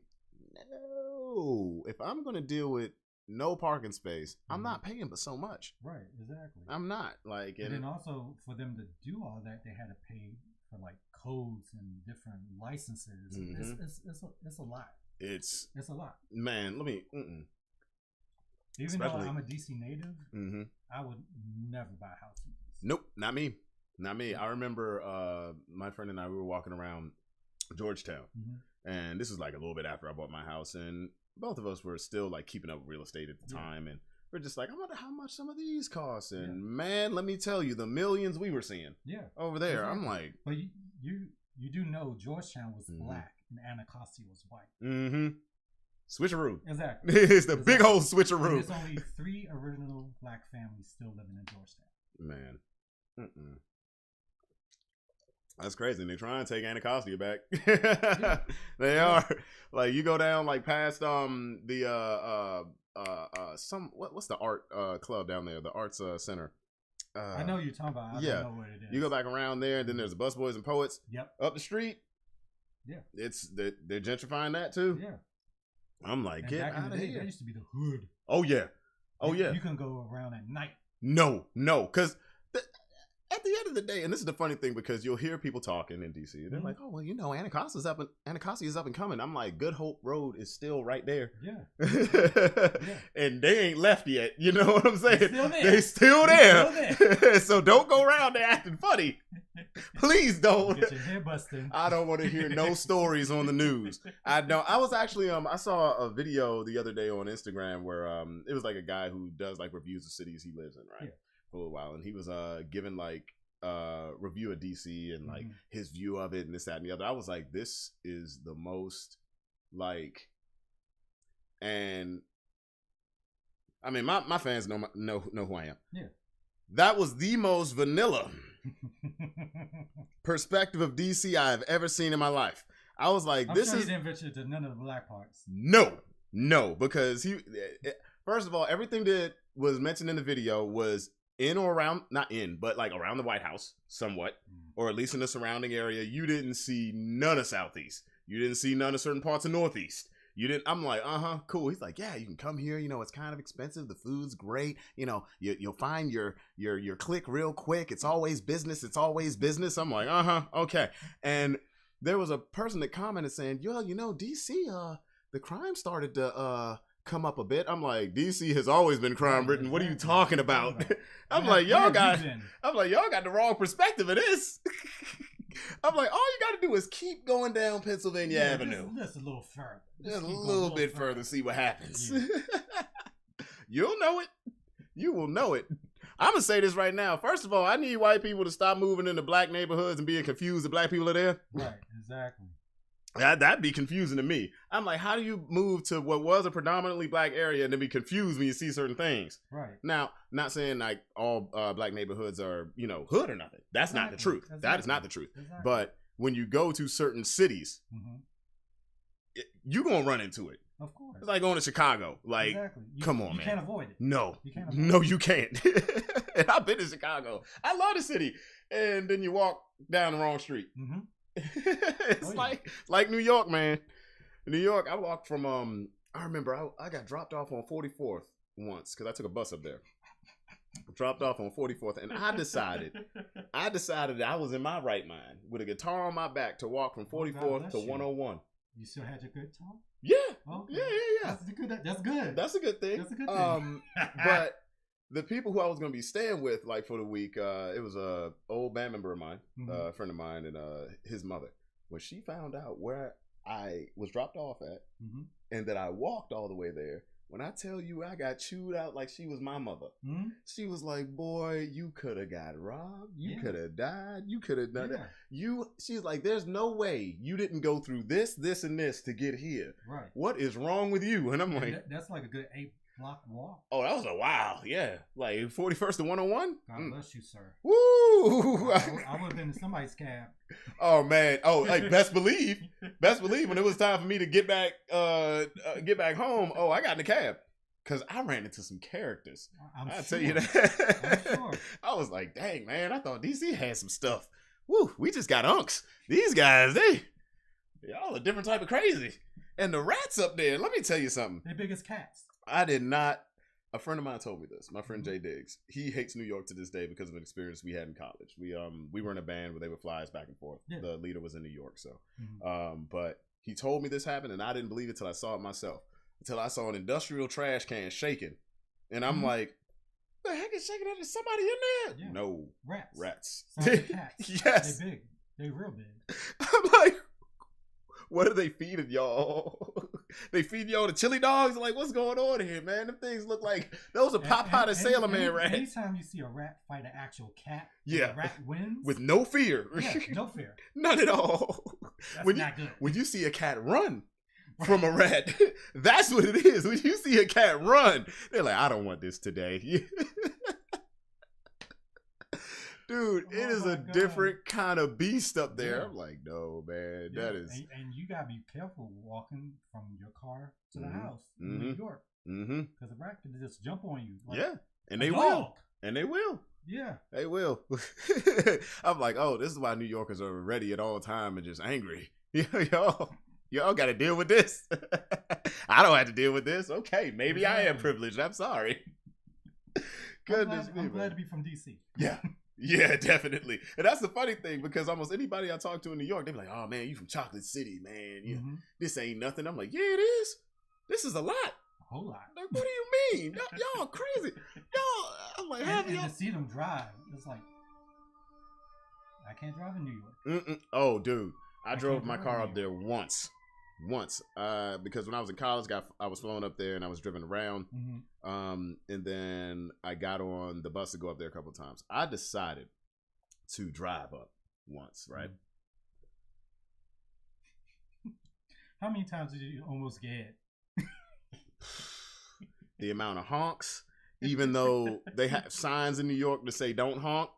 no, if I'm going to deal with no parking space, I'm not paying but so much. Right, exactly. I'm not like, and then also for them to do all that, they had to pay for like codes and different licenses. It's a lot. It's a lot. Man, let me. Even though I'm a DC native, I would never buy a house in DC. Nope, not me. Not me. I remember my friend and I, we were walking around Georgetown, and this was like a little bit after I bought my house, and both of us were still like keeping up with real estate at the time, and we're just like, I wonder how much some of these cost. And man, let me tell you, the millions we were seeing over there. Exactly. I'm like, but you do know Georgetown was black and Anacostia was white. Switcheroo. Exactly. It's the big old switcheroo. And there's only 3 original black families still living in Georgetown. Man. That's crazy. And they're trying to take Anacostia back. They are. Like, you go down like past what's the art club down there? The arts center. I know you're talking about. I don't know what it is. You go back around there, and then there's the Busboys and Poets. Yep. Up the street. Yeah. They're gentrifying that too. Yeah. I'm like, get out of here. That used to be the hood. Oh yeah. Oh yeah. You can go around at night. No, because at the end of the day, and this is the funny thing, because you'll hear people talking in DC. They're like, oh, well, Anacostia is up and coming. I'm like, Good Hope Road is still right there. Yeah. And they ain't left yet. You know what I'm saying? They still there. So don't go around there acting funny. Please don't. Get your hair busted. I don't want to hear no stories on the news. I don't. I was actually I saw a video the other day on Instagram where it was like a guy who does like reviews of cities he lives in, right? Yeah. For a little while, and he was giving like review of DC and like his view of it and this, that, and the other. I was like, this is the most like, and I mean my fans know who I am. Yeah. That was the most vanilla perspective of DC I have ever seen in my life. I was like, this is. He didn't venture to none of the black parts. No, because first of all, everything that was mentioned in the video was in or around, not in, but like around the White House, somewhat, or at least in the surrounding area. You didn't see none of Southeast. You didn't see none of certain parts of Northeast. You didn't. I'm like, cool. He's like, yeah, you can come here. It's kind of expensive. The food's great. You'll find your click real quick. It's always business. I'm like, okay. And there was a person that commented saying, DC, the crime started to come up a bit. I'm like, DC has always been crime ridden. What are you talking about? I'm like, y'all got the wrong perspective of this. I'm like, all you got to do is keep going down Pennsylvania Avenue. Just a little further. Just a little bit further, see what happens. Yeah. You'll know it. You will know it. I'm going to say this right now. First of all, I need white people to stop moving into black neighborhoods and being confused that black people are there. Right, exactly. That'd be confusing to me. I'm like, how do you move to what was a predominantly black area and then be confused when you see certain things? Right. Now, not saying like all black neighborhoods are, hood or nothing. That's not the truth. Exactly. That is not the truth. Exactly. But when you go to certain cities, you're going to run into it. Of course. It's like going to Chicago. Like, come on, man. You can't avoid it. No. You can't. And I've been to Chicago. I love the city. And then you walk down the wrong street. It's like New York, man. New York, I walked from I remember I got dropped off on 44th once because I took a bus up there. Dropped off on 44th, and I decided that I was in my right mind with a guitar on my back to walk from 44th to 101. You still had your guitar? Yeah. Okay. Yeah. That's good. That's a good thing. But the people who I was going to be staying with, like for the week, it was a old band member of mine, a friend of mine, and his mother. When she found out where I was dropped off at, and that I walked all the way there, when I tell you I got chewed out like she was my mother, she was like, "Boy, you could have got robbed. You could have died. You could have done that. She's like, there's no way you didn't go through this, and this to get here. Right? What is wrong with you?" And I'm like, that's like a good block walk. Oh, that was a wow. Yeah. Like 41st to 101? God bless you, sir. Woo! I would have been in somebody's cab. Oh man. Oh, like best believe when it was time for me to get back home. Oh, I got in the cab. Cause I ran into some characters. I'll tell you that. I'm sure. I was like, dang man, I thought DC had some stuff. Woo, we just got unks. These guys, y'all a different type of crazy. And the rats up there, let me tell you something. They're big as cats. I did not. A friend of mine told me this. My friend Jay Diggs. He hates New York to this day because of an experience we had in college. We were in a band where they would fly us back and forth. Yeah. The leader was in New York, so. But he told me this happened, and I didn't believe it till I saw it myself. Until I saw an industrial trash can shaking, and I'm like, "The heck is shaking? There's somebody in there?" Yeah. No, rats. Cats. Yes, they big. They real big. I'm like, what are they feeding y'all? They feed y'all the chili dogs? Like, what's going on here, man? Them things look like those are Popeye the Sailor Man rats. Anytime you see a rat fight an actual cat, yeah, the rat wins with no fear. Yeah, no fear. None at all. That's not good. When you see a cat run from a rat, that's what it is. When you see a cat run, they're like, I don't want this today. Dude, it is a different kind of beast up there. Yeah. I'm like, no, man, that is. And you gotta be careful walking from your car to the house in New York, because the rat can just jump on you. Like and they will, and they will. Yeah, they will. I'm like, oh, this is why New Yorkers are ready at all time and just angry. Y'all got to deal with this. I don't have to deal with this. Okay, maybe I am privileged. I'm sorry. Goodness me, I'm glad to be from DC. Yeah. Yeah, definitely. And that's the funny thing, because almost anybody I talk to in New York, they be like, oh, man, you from Chocolate City, man. Yeah, this ain't nothing. I'm like, yeah, it is. This is a lot. A whole lot. Like, what do you mean? Y'all crazy. Y'all, I'm like, and to see them drive, it's like, I can't drive in New York. Oh, dude. I drove my car up there once, because when I was in college, I was flown up there and I was driven around, and then I got on the bus to go up there a couple of times. I decided to drive up once, right? How many times did you almost get? The amount of honks, even though they have signs in New York to say don't honk,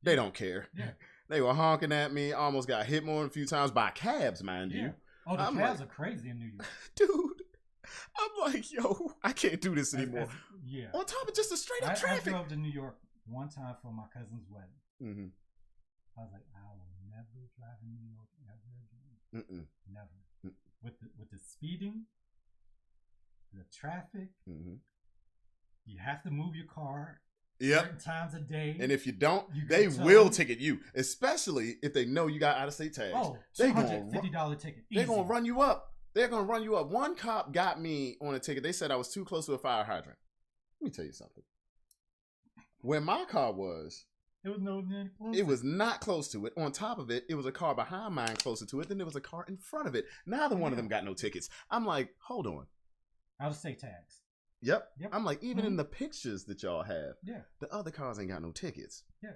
they don't care. Yeah. They were honking at me. Almost got hit more than a few times by cabs, mind you. Oh, the cabs are crazy in New York. Dude, I'm like, yo, I can't do this anymore. On top of just a straight up traffic. I drove to New York one time for my cousin's wedding. I was like, I will never drive in New York ever again. Never. With the speeding, the traffic, you have to move your car. Certain times a day, and if you don't, they will ticket you, especially if they know you got out-of-state tags. Oh, $250 ticket. They're gonna run you up. One cop got me on a ticket. They said I was too close to a fire hydrant. Let me tell you something. Where my car was, it was not close to it. On top of it, it was a car behind mine closer to it. Then there was a car in front of it. Neither one of them got no tickets. I'm like, hold on. Out-of-state tags. Yep. I'm like, even in the pictures that y'all have, the other cars ain't got no tickets. Yeah.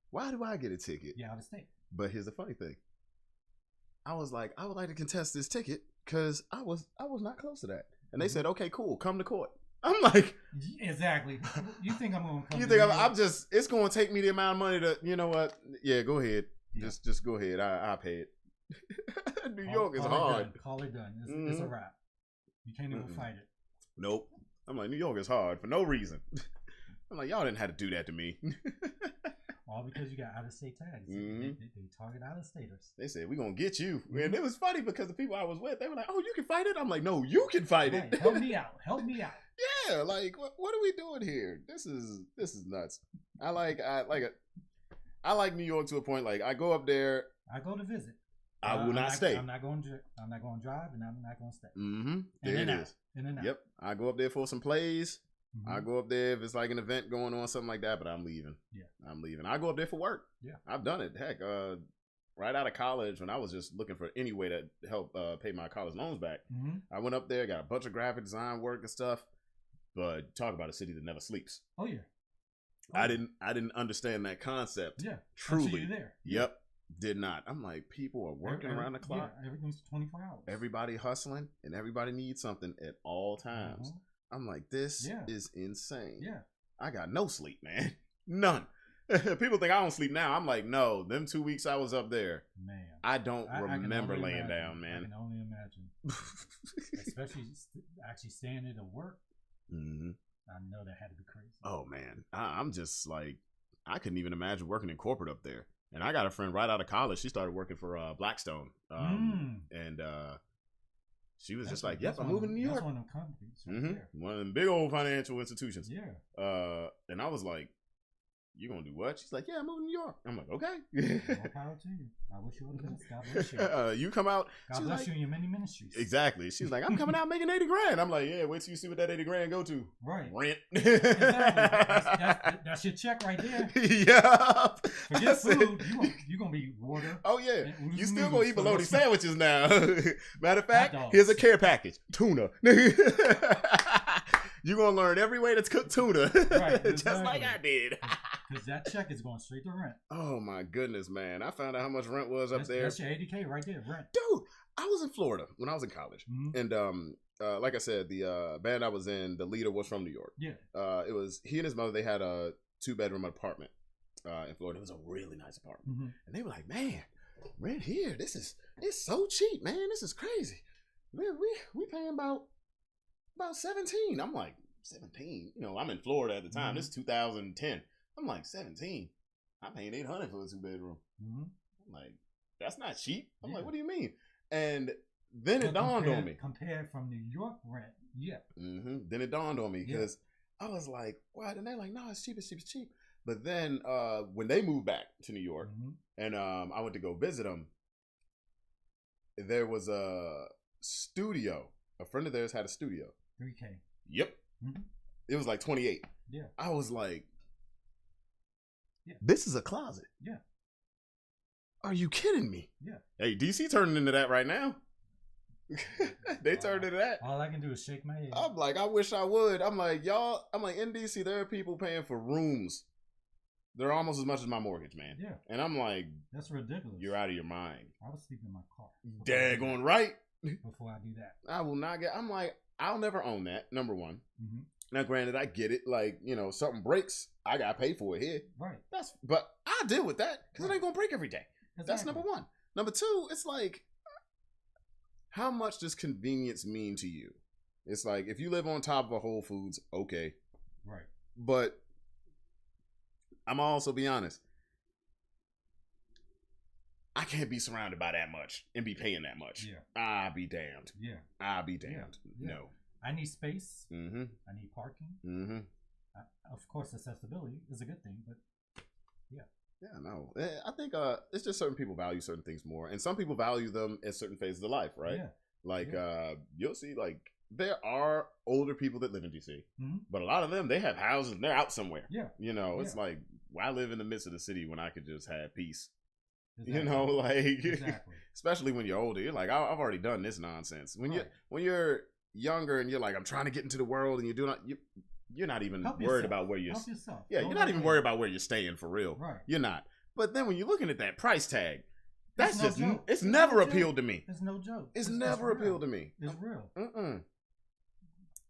Why do I get a ticket? Yeah, out of state. But here's the funny thing. I was like, I would like to contest this ticket because I was not close to that. And they said, okay, cool, come to court. I'm like, exactly. You think I'm going to come? You think I'm just? It's going to take me the amount of money to, you know what? Yeah, go ahead. Yeah. Just go ahead. I'll pay it. New York is hard. Call it done. It's a wrap. You can't even fight it. Nope. I'm like, New York is hard for no reason. I'm like, y'all didn't have to do that to me. All because you got out-of-state tags. They target out-of-staters. They said, we're going to get you. And it was funny because the people I was with, they were like, oh, you can fight it? I'm like, no, you can fight it. Help me out. Help me out. Yeah, like, what are we doing here? This is nuts. I like New York to a point. Like, I go up there. I go to visit. I will not stay. I'm not going to drive, and I'm not going to stay. There it is. Yep. I go up there for some plays. I go up there if it's like an event going on, something like that, but I'm leaving. Yeah. I'm leaving. I go up there for work. Yeah. I've done it. Heck, right out of college, when I was just looking for any way to help pay my college loans back, I went up there, got a bunch of graphic design work and stuff. But talk about a city that never sleeps. Oh yeah. I didn't understand that concept. Yeah. Truly. Until you're there. Yep. Did not. I'm like, people are working around the clock. Yeah, everything's 24 hours. Everybody hustling, and everybody needs something at all times. I'm like, this is insane. Yeah. I got no sleep, man. None. People think I don't sleep now. I'm like, no, them 2 weeks I was up there, man, I don't remember laying imagine. down, man. I can only imagine. Especially actually staying there to work. Mm-hmm. I know that had to be crazy. Oh, man. I'm just like, I couldn't even imagine working in corporate up there. And I got a friend right out of college. She started working for Blackstone. And she was just like, yep, I'm moving to New York. That's one of them companies. Right there. One of them big old financial institutions. Yeah. And I was like, you gonna do what? She's like, yeah, I'm moving to New York. I'm like, okay. More power to you. I wish you would have been. God bless you. You come out. God bless you in your many ministries. Exactly. She's like, I'm coming out making 80 grand. I'm like, yeah, wait till you see what that 80 grand go to. Right. Rent. Exactly. That's your check right there. Yeah. Forget food. You're going to be water. Oh, yeah. You still going to eat bologna sandwiches now. Matter of fact, here's a care package. Tuna. You're going to learn every way to cook tuna. Right, exactly. Just like I did. Because that check is going straight to rent. Oh, my goodness, man. I found out how much rent was up there. That's your $80K right there, rent. Dude, I was in Florida when I was in college. And like I said, the band I was in, the leader was from New York. Yeah. It was he and his mother, they had a 2-bedroom apartment in Florida. It was a really nice apartment. And they were like, man, rent here, it's so cheap, man. This is crazy. We paying about 17. I'm like, 17? You know, I'm in Florida at the time. This is 2010. I'm like, 17? I'm paying $800 for a 2-bedroom. I'm like, that's not cheap. I'm like, what do you mean? And then it dawned on me. Compared from New York rent, yeah. Then it dawned on me because I was like, what? And they're like, no, it's cheap, it's cheap, it's cheap. But then when they moved back to New York and I went to go visit them, there was a studio. A friend of theirs had a studio. $3K. Yep. It was like 28. Yeah. I was like, this is a closet. Yeah. Are you kidding me? Yeah. Hey, DC turning into that right now. They turned into that. All I can do is shake my head. I'm like, I wish I would. I'm like, y'all, in DC, there are people paying for rooms. They're almost as much as my mortgage, man. Yeah. And I'm like, that's ridiculous. You're out of your mind. I was sleeping in my car. Daggone right. Before I do that. I will not get, I'm like, I'll never own that, number one. Now, granted, I get it. Like, you know, something breaks, I got to pay for it here. Right. But I'll deal with that because it ain't going to break every day. Exactly. That's number one. Number two, it's like, how much does convenience mean to you? It's like, if you live on top of a Whole Foods, okay. Right. But I'm also be honest. I can't be surrounded by that much and be paying that much. Yeah. I'll be damned. Yeah. I'll be damned. Yeah. No. I need space. I need parking. Of course, accessibility is a good thing, but yeah. Yeah, no. I think it's just certain people value certain things more. And some people value them at certain phases of life, right? Yeah. Like, you'll see, like, there are older people that live in DC. But a lot of them, they have houses and they're out somewhere. Yeah. You know, it's like, why live in the midst of the city when I could just have peace? Exactly. You know, like, especially when you're older, you're like, I've already done this nonsense. When you're younger and you're like, I'm trying to get into the world, and you're not even worried about where you're. Yeah, you're not even worried about where you're staying for real. Right. You're not. But then when you're looking at that price tag, that's just it's never appealed to me. It's no joke. It's never appealed to me. It's real.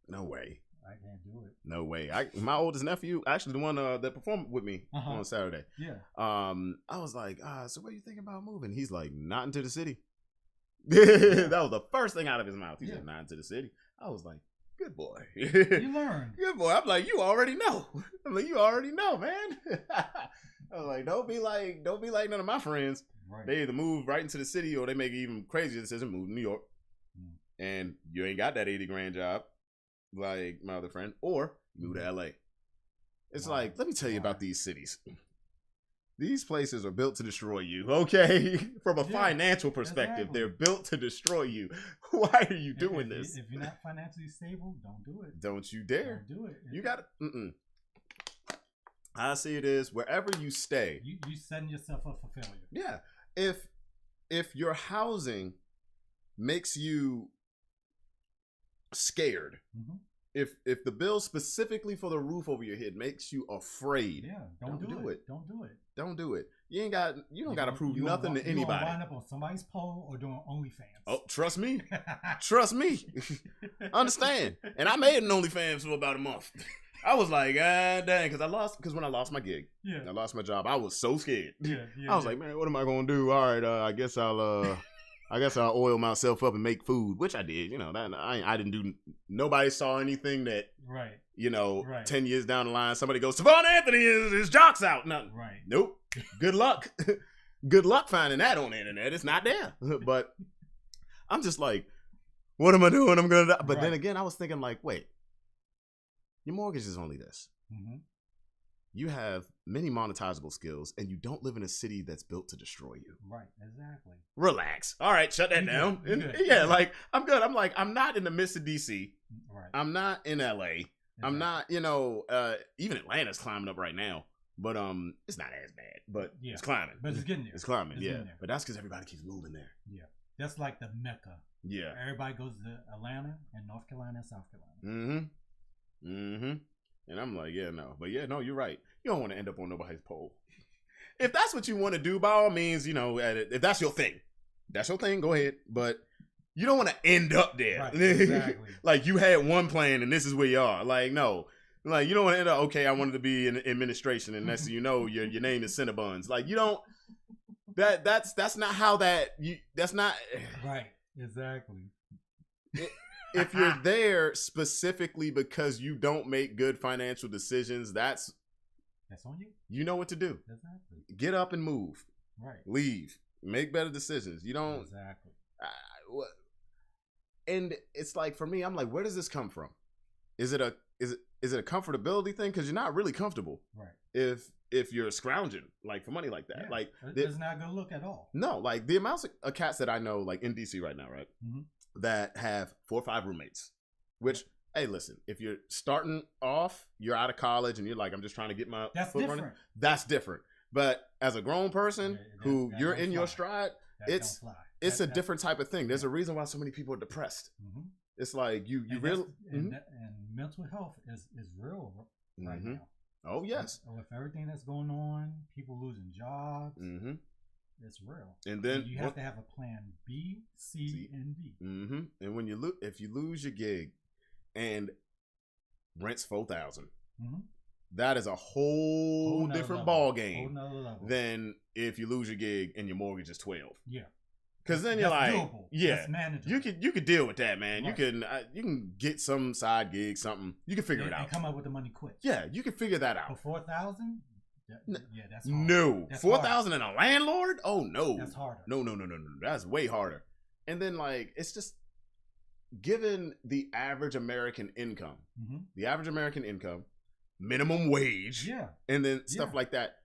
No way. I can't do it. No way. My oldest nephew, actually the one that performed with me on Saturday. Yeah. I was like, so what are you thinking about moving? He's like, not into the city. That was the first thing out of his mouth. He said, not into the city. I was like, good boy. You learned. Good boy. I'm like, you already know. I'm like, you already know, man. I was like, don't be like none of my friends. Right. They either move right into the city or they make it even crazier decision, move to New York. And you ain't got that 80 grand job like my other friend, or move to LA. It's like, let me tell you about these cities. These places are built to destroy you, okay? From a financial perspective, they're built to destroy you. Why are you doing this? If you're not financially stable, don't do it. Don't you dare. Don't do it. You got to, I see it is wherever you stay. You setting yourself up for failure. Yeah. If your housing makes you scared if the bill specifically for the roof over your head makes you afraid, don't do it. Don't do it. Don't do it. You don't got to prove nothing to anybody. You wind up on somebody's pole or doing OnlyFans. Oh, trust me. Trust me. Understand. And I made an OnlyFans for about a month. I was like, God dang, because when I lost my gig, I lost my job, I was so scared. I was like, man, what am I gonna do? All right, I guess I'll oil myself up and make food, which I did. You know, that I didn't do. Nobody saw anything that, right? You know, 10 years down the line, somebody goes, Savon Anthony, his jock's out. Nothing. Right. Nope. Good luck. Good luck finding that on the internet. It's not there. But I'm just like, what am I doing? I'm gonna die. But then again, I was thinking like, wait. Your mortgage is only this. Mm-hmm. You have many monetizable skills, and you don't live in a city that's built to destroy you. Right, exactly. Relax. All right, shut that down. Yeah, like, I'm good. I'm like, I'm not in the midst of DC. Right. I'm not in LA. Exactly. I'm not, even Atlanta's climbing up right now. But it's not as bad. But it's climbing. But it's getting there. It's climbing, But that's because everybody keeps moving there. Yeah. That's like the Mecca. Yeah. Everybody goes to Atlanta and North Carolina and South Carolina. Mm-hmm. Mm-hmm. And I'm like, but you're right. You don't want to end up on nobody's pole. If that's what you want to do, by all means, if that's your thing, go ahead. But you don't want to end up there. Right, exactly. Like you had one plan and this is where you are. Like, no. Like, you don't want to end up, okay, I wanted to be in administration and next thing you know, your name is Cinnabons. Like, you don't, that's not how that's not. Right, exactly. If you're there specifically because you don't make good financial decisions, that's on you. You know what to do. Exactly. Get up and move. Right. Leave. Make better decisions. You don't. Exactly. And it's like, for me, I'm like, where does this come from? Is it a comfortability thing? Because you're not really comfortable. Right. If you're scrounging like for money like that, like it's not gonna look at all. No, like the amounts of cats that I know, like in DC right now, right? Mm-hmm. That have 4 or 5 roommates, which, hey, listen, if you're starting off, you're out of college and you're like, I'm just trying to get my foot running. That's different. But as a grown person who you're in your stride, it's a different type of thing. There's a reason why so many people are depressed. Mm-hmm. It's like you really and mental health is real right now. Oh yes. With everything that's going on, people losing jobs. Mm-hmm. It's real. And then you have to have a plan B, C, and D. Mm-hmm. And when if you lose your gig and rent's $4,000, that is a whole different ball game than if you lose your gig and your mortgage is $12. Yeah. Because then you're like, doable. Yeah, you could deal with that, man. Right. You can get some side gig, something. You can figure it out. And come up with the money quick. Yeah, you can figure that out. For $4,000. Yeah, that's hard. No, 4,000 and a landlord? Oh no, that's harder. No, that's way harder. And then like it's just given the average American income, minimum wage, and then stuff like that.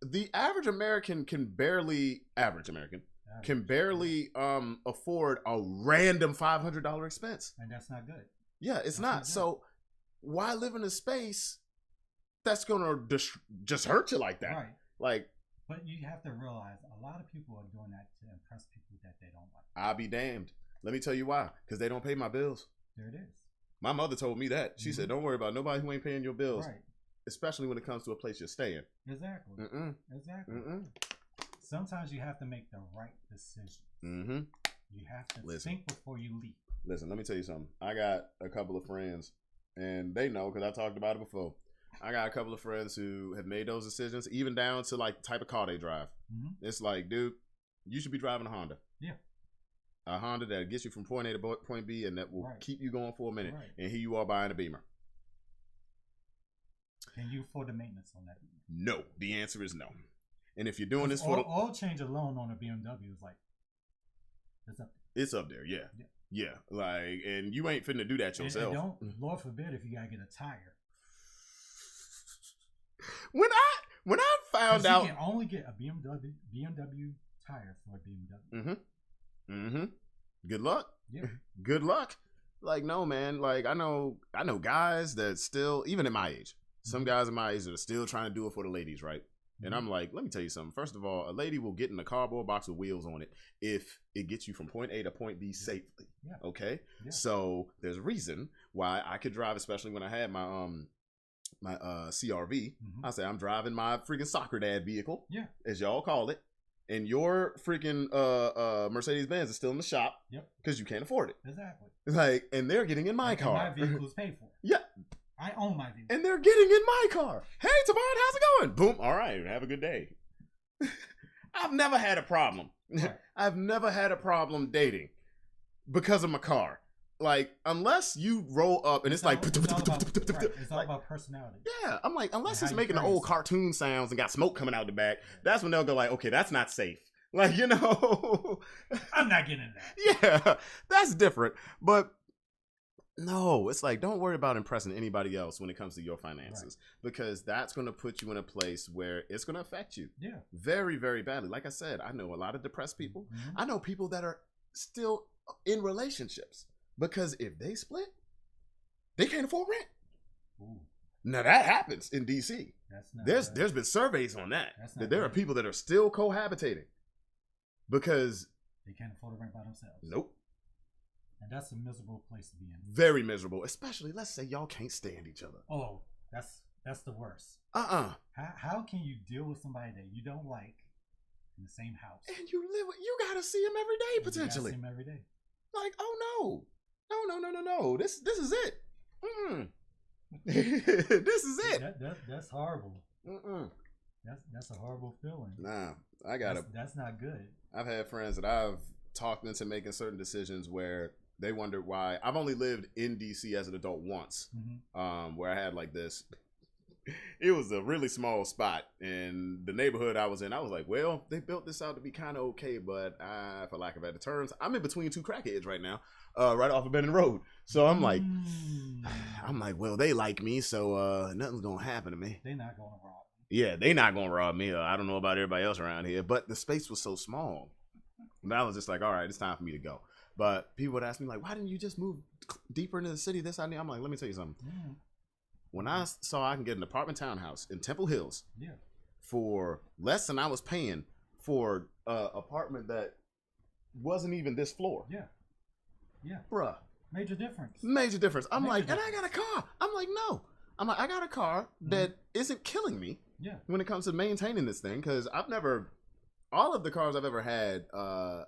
The average American can barely afford a random $500 expense, and that's not good. Yeah, it's not. So why live in a space that's gonna just hurt you like that? Right. Like, but you have to realize a lot of people are doing that to impress people that they don't like. I'll be damned. Let me tell you why. Because they don't pay my bills. There it is. My mother told me that. She said, "Don't worry about nobody who ain't paying your bills." Right. Especially when it comes to a place you're staying. Exactly. Exactly. Sometimes you have to make the right decision. Mm-hmm. You have to think before you leap. Listen, let me tell you something. I got a couple of friends, and they know because I talked about it before. I got a couple of friends who have made those decisions, even down to like the type of car they drive. Mm-hmm. It's like, dude, you should be driving a Honda. Yeah. A Honda that gets you from point A to point B and that will keep you going for a minute. Right. And here you are buying a Beamer. Can you afford the maintenance on that? No. The answer is no. And if you're doing this for oil change alone on a BMW is like, it's up there. It's up there, yeah. Like, and you ain't finna do that yourself. And Lord forbid if you gotta get a tire. When I found out, you can only get a BMW tire for a BMW. Mm-hmm. Good luck. Yeah. Good luck. Like, no, man. Like, I know guys that still, even at my age, some guys at my age that are still trying to do it for the ladies, right? And I'm like, let me tell you something. First of all, a lady will get in a cardboard box with wheels on it if it gets you from point A to point B safely. Yeah. Okay? Yeah. So there's a reason why I could drive, especially when I had my CRV. I say I'm driving my freaking soccer dad vehicle, as y'all call it. And your freaking Mercedes Benz is still in the shop because you can't afford it. Exactly. Like, and they're getting in my car. My vehicle is paid for. Yeah. I own my vehicle. And they're getting in my car. Hey, Tavon, how's it going? Boom. All right. Have a good day. I've never had a problem. Right. I've never had a problem dating because of my car. Like, unless you roll up and it's like... It's all about personality. Yeah. I'm like, unless it's making the old cartoon sounds and got smoke coming out the back, that's when they'll go like, okay, that's not safe. Like, you know... I'm not getting that. Yeah, that's different. But no, it's like, don't worry about impressing anybody else when it comes to your finances, because that's going to put you in a place where it's going to affect you very, very badly. Like I said, I know a lot of depressed people. I know people that are still in relationships because if they split, they can't afford rent. Ooh. Now that happens in DC. There's been surveys on that there are people that are still cohabitating because they can't afford to rent by themselves. Nope. And that's a miserable place to be in. Very miserable, especially let's say y'all can't stand each other. Oh, that's the worst. How can you deal with somebody that you don't like in the same house? And you gotta see him every day potentially. You gotta see him every day. Like, oh no. This is it. This is it. That's horrible. That's a horrible feeling. Nah, that's not good. I've had friends that I've talked into making certain decisions where they wondered why. I've only lived in DC as an adult once, where I had like this. It was a really small spot, and the neighborhood I was in, I was like, well, they built this out to be kind of okay, but for lack of better terms, I'm in between two crackheads right now, right off of Benning Road. So I'm like, well, they like me, so nothing's gonna happen to me. They're not gonna rob me. Yeah, they're not gonna rob me. I don't know about everybody else around here, but the space was so small. And I was just like, all right, it's time for me to go. But people would ask me like, why didn't you just move deeper into the city? This, I need. I'm like, let me tell you something. When I saw I can get an apartment townhouse in Temple Hills for less than I was paying for an apartment that wasn't even this floor. Yeah. Bruh. Major difference. I'm like, and I got a car. I'm like, no. I'm like, I got a car that isn't killing me when it comes to maintaining this thing, because all of the cars I've ever had,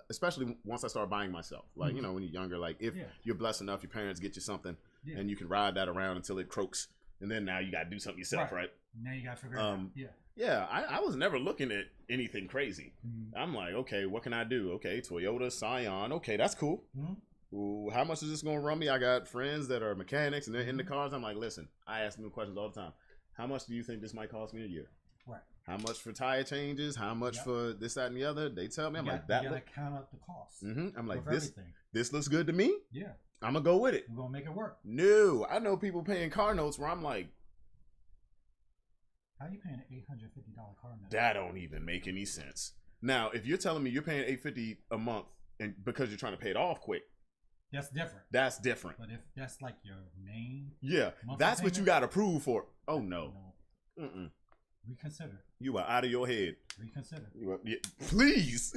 especially once I started buying myself, like, you know, when you're younger, like if you're blessed enough, your parents get you something and you can ride that around until it croaks. And then now you got to do something yourself, right? Now you got to figure it out. Yeah, I was never looking at anything crazy. I'm like, okay, what can I do? Okay, Toyota Scion. Okay, that's cool. Ooh, how much is this going to run me? I got friends that are mechanics and they're in the cars. I'm like, listen, I ask them questions all the time. How much do you think this might cost me a year? Right. How much for tire changes? How much for this, that, and the other? They tell me. I'm like, that. You got to count up the cost. I'm like, this looks good to me. Yeah. I'm going to go with it. We're going to make it work. No, I know people paying car notes where I'm like, how are you paying an $850 car note? That don't even make any sense. Now, if you're telling me you're paying $850 a month and because you're trying to pay it off quick, that's different. That's different. But if that's like your main, that's what you got to prove for. Oh no. Reconsider. You are out of your head. Reconsider. Please,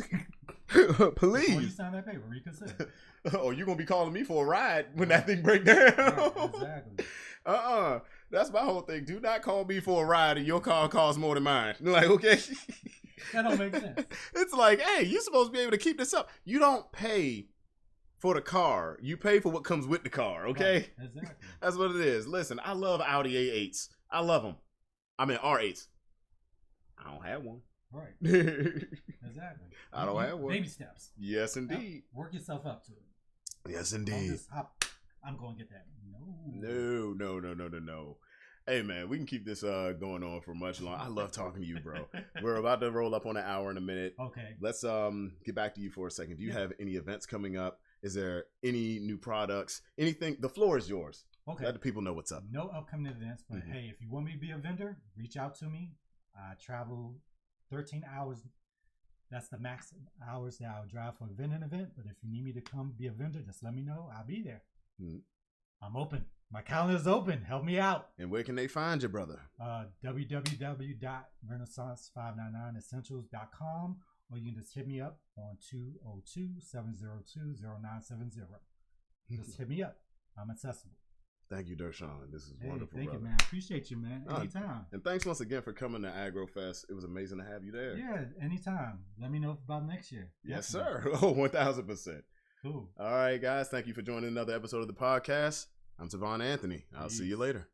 Before please. you sign that paper, reconsider. Oh, you're gonna be calling me for a ride when that thing break down. Exactly. That's my whole thing. Do not call me for a ride and your car costs more than mine. Like, okay. That don't make sense. It's like, hey, you're supposed to be able to keep this up. You don't pay for the car. You pay for what comes with the car, okay? Right. Exactly. That's what it is. Listen, I love Audi A8s. I love them. I mean, R8s. I don't have one. Right. Exactly. I don't have one. Baby steps. Yes, indeed. Work yourself up to it. Yes, indeed. I'm going to get that. No. Hey, man, we can keep this going on for much longer. I love talking to you, bro. We're about to roll up on an hour in a minute. Okay. Let's get back to you for a second. Do you have any events coming up? Is there any new products? Anything? The floor is yours. Okay. Let the people know what's up. No upcoming events, but hey, if you want me to be a vendor, reach out to me. I travel 13 hours. That's the max hours that I'll drive for a vending event. But if you need me to come be a vendor, just let me know. I'll be there. I'm open. My calendar's open. Help me out. And where can they find you, brother? www.Renaissance599Essentials.com, or you can just hit me up on 202-702-0970. Just hit me up. I'm accessible. Thank you, Durshon. This is wonderful. Thank brother. you, man. I appreciate you, man. Anytime. And thanks once again for coming to Aggrofest. It was amazing to have you there. Yeah, anytime. Let me know about next year. Yes, Definitely. sir. Oh, 1000%. Cool. All right, guys. Thank you for joining another episode of the podcast. I'm Tavon Anthony. I'll see you later.